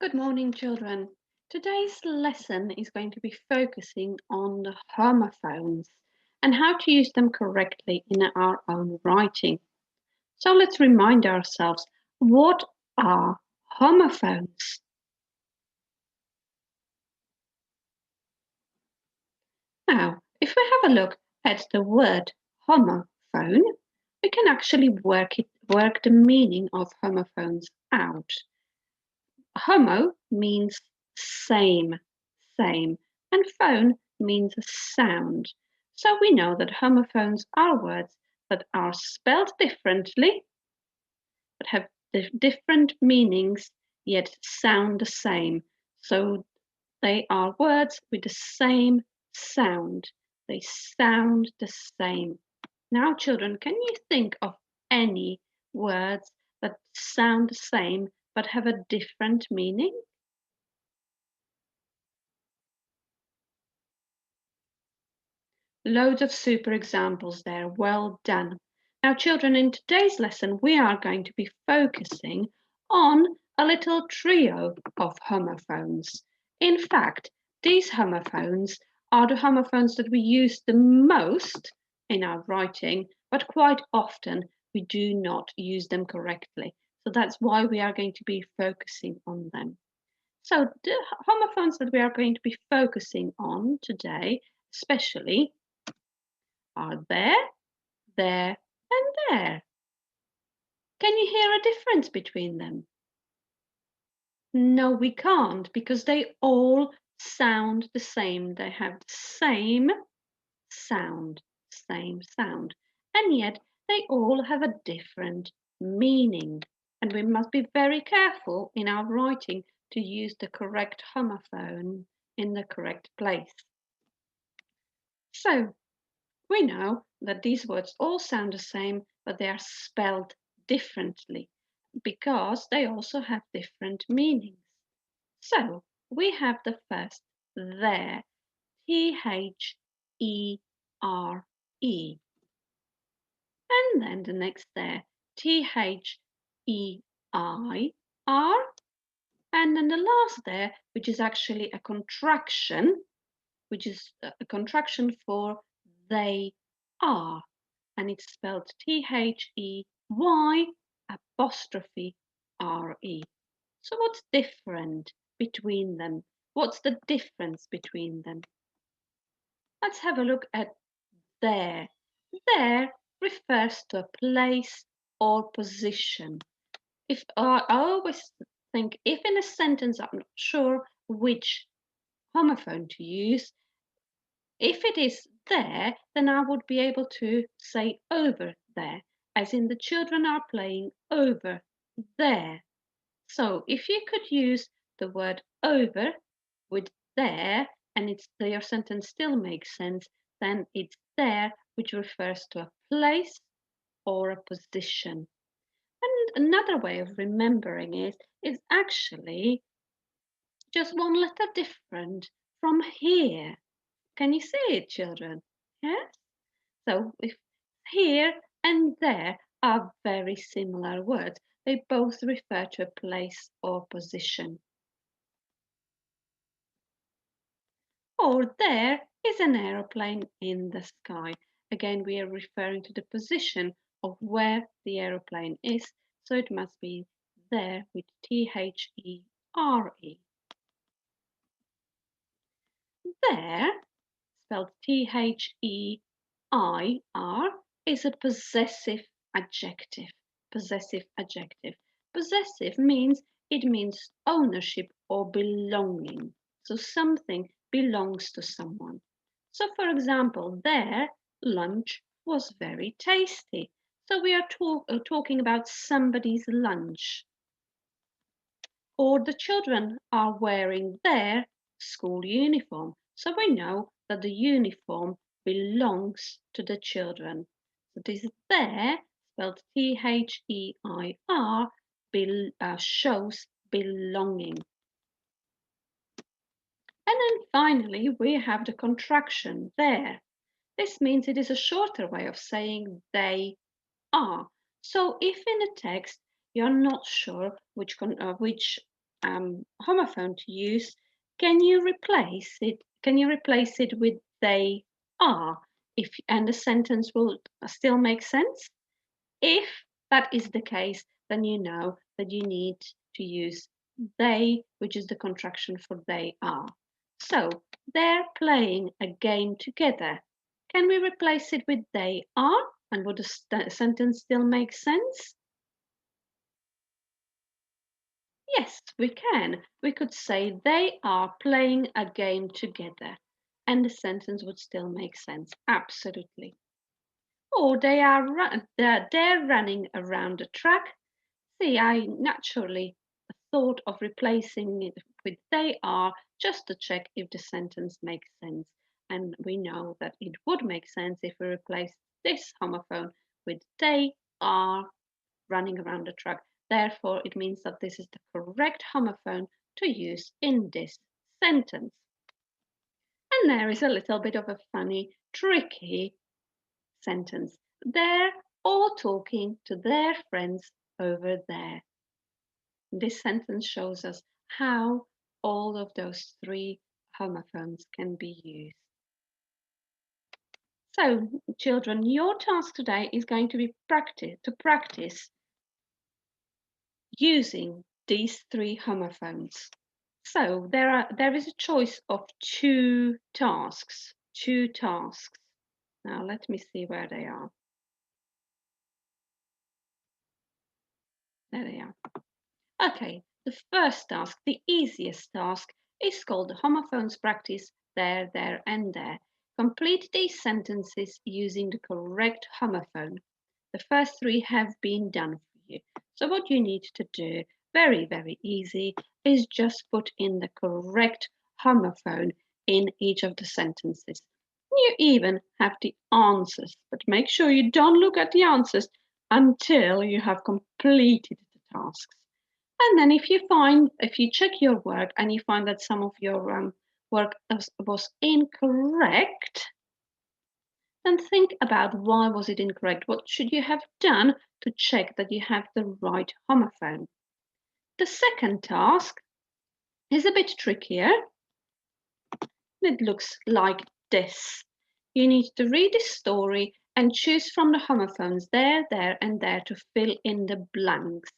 Good morning, children. Today's lesson is going to be focusing on the homophones and how to use them correctly in our own writing. So let's remind ourselves, what are homophones? Now, if we have a look at the word homophone, we can actually work the meaning of homophones out. Homo means same, and phone means sound. So we know that homophones are words that are spelled differently, but have different meanings, yet sound the same. So they are words with the same sound. They sound the same. Now, children, can you think of any words that sound the same but have a different meaning? Loads of super examples there. Well done. Now, children, in today's lesson, we are going to be focusing on a little trio of homophones. In fact, these homophones are the homophones that we use the most in our writing, but quite often we do not use them correctly. So that's why we are going to be focusing on them. So the homophones that we are going to be focusing on today, especially, are there, and there. Can you hear a difference between them? No, we can't, because they all sound the same. They have the sound, same sound, and yet they all have a different meaning. And we must be very careful in our writing to use the correct homophone in the correct place. So we know that these words all sound the same, but they are spelled differently because they also have different meanings. So we have the first there, T-H-E-R-E, and then the next there, T-H-E-I-R, and then the last there, which is actually a contraction, which is a contraction for they are, and it's spelled T-H-E-Y apostrophe R-E. So what's different between them? What's the difference between them? Let's have a look at there. There refers to a place or position. If I always think, if in a sentence I'm not sure which homophone to use, if it is there, then I would be able to say over there, as in the children are playing over there. So if you could use the word over with there, and your sentence still makes sense, then it's there, which refers to a place or a position. And another way of remembering it is actually just one letter different from here. Can you see it, children? Yes? So if here and there are very similar words. They both refer to a place or position. Or there is an aeroplane in the sky. Again, we are referring to the position of where the aeroplane is, so it must be there with T-H-E-R-E. There, spelled T-H-E-I-R, is a possessive adjective. Possessive adjective. Possessive means it means ownership or belonging. So something belongs to someone. So for example, their lunch was very tasty. So we are talking about somebody's lunch. Or the children are wearing their school uniform. So we know that the uniform belongs to the children. So this there, spelled T-H-E-I-R, shows belonging. And then finally, we have the contraction there. This means it is a shorter way of saying they are. So if in a text you're not sure which homophone to use, can you replace it? Can you replace it with they are? And the sentence will still make sense? If that is the case, then you know that you need to use they, which is the contraction for they are. So they're playing a game together. Can we replace it with they are? And would the sentence still make sense? Yes, we can. We could say they are playing a game together, and the sentence would still make sense. Absolutely. Or they're running around the track. See, I naturally thought of replacing it with they are just to check if the sentence makes sense. And we know that it would make sense if we replace this homophone with they are running around the track. Therefore, it means that this is the correct homophone to use in this sentence. And there is a little bit of a funny, tricky sentence. They're all talking to their friends over there. This sentence shows us how all of those three homophones can be used. So, children, your task today is going to be practice using these three homophones. So there is a choice of two tasks. Now let me see where they are. There they are. Okay, the first task, the easiest task, is called the homophones practice there, there, and there. Complete these sentences using the correct homophone. The first three have been done for you. So what you need to do, very, very easy, is just put in the correct homophone in each of the sentences. You even have the answers, but make sure you don't look at the answers until you have completed the tasks. And then if you check your work and you find that some of your work was incorrect, then think about why was it incorrect? What should you have done to check that you have the right homophone? The second task is a bit trickier. It looks like this. You need to read the story and choose from the homophones there, there, and there to fill in the blanks.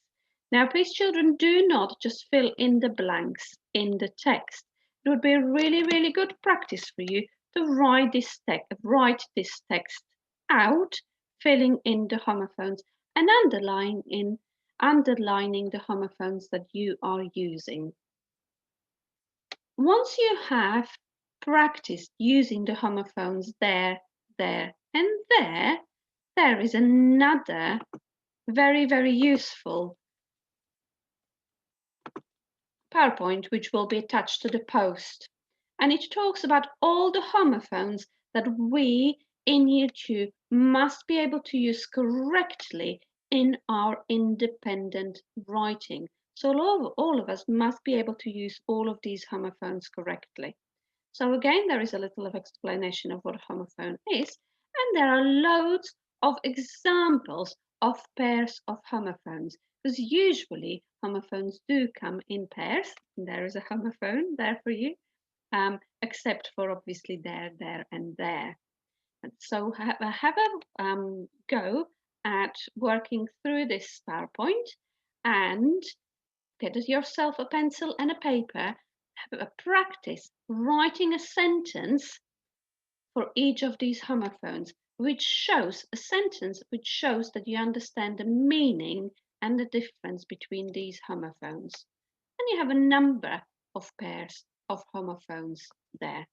Now, please, children, do not just fill in the blanks in the text. It would be a really, really good practice for you to write this text out, filling in the homophones and underlining the homophones that you are using. Once you have practiced using the homophones there, there, and there is another very, very useful PowerPoint which will be attached to the post. And it talks about all the homophones that we in Year 2 must be able to use correctly in our independent writing. So all of us must be able to use all of these homophones correctly. So again, there is a little of explanation of what a homophone is, and there are loads of examples of pairs of homophones, because usually homophones do come in pairs. And there is a homophone there for you, except for obviously there, there, and there. And so have a go at working through this PowerPoint and get yourself a pencil and a paper, have a practice writing a sentence for each of these homophones, which shows a sentence which shows that you understand the meaning and the difference between these homophones. And you have a number of pairs of homophones there.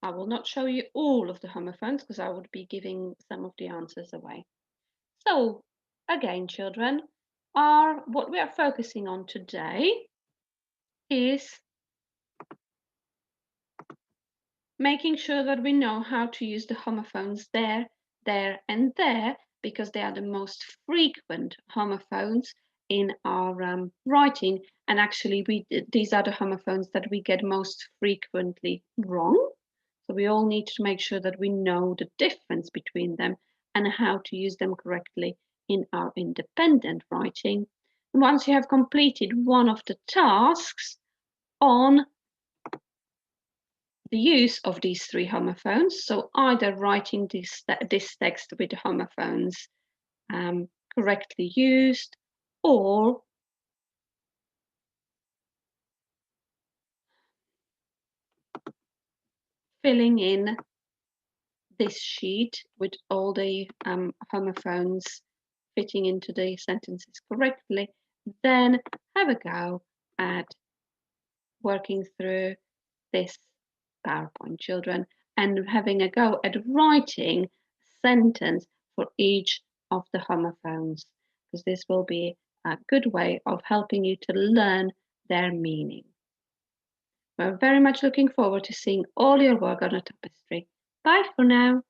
I will not show you all of the homophones because I would be giving some of the answers away. So again, children, what we are focusing on today is making sure that we know how to use the homophones there, there, and there, because they are the most frequent homophones in our writing. And actually, these are the homophones that we get most frequently wrong. So we all need to make sure that we know the difference between them and how to use them correctly in our independent writing. once you have completed one of the tasks on the use of these three homophones, so either writing this text with homophones correctly used, or filling in this sheet with all the homophones fitting into the sentences correctly, then have a go at working through this PowerPoint, children, and having a go at writing a sentence for each of the homophones, because this will be a good way of helping you to learn their meaning. We're very much looking forward to seeing all your work on a tapestry. Bye for now.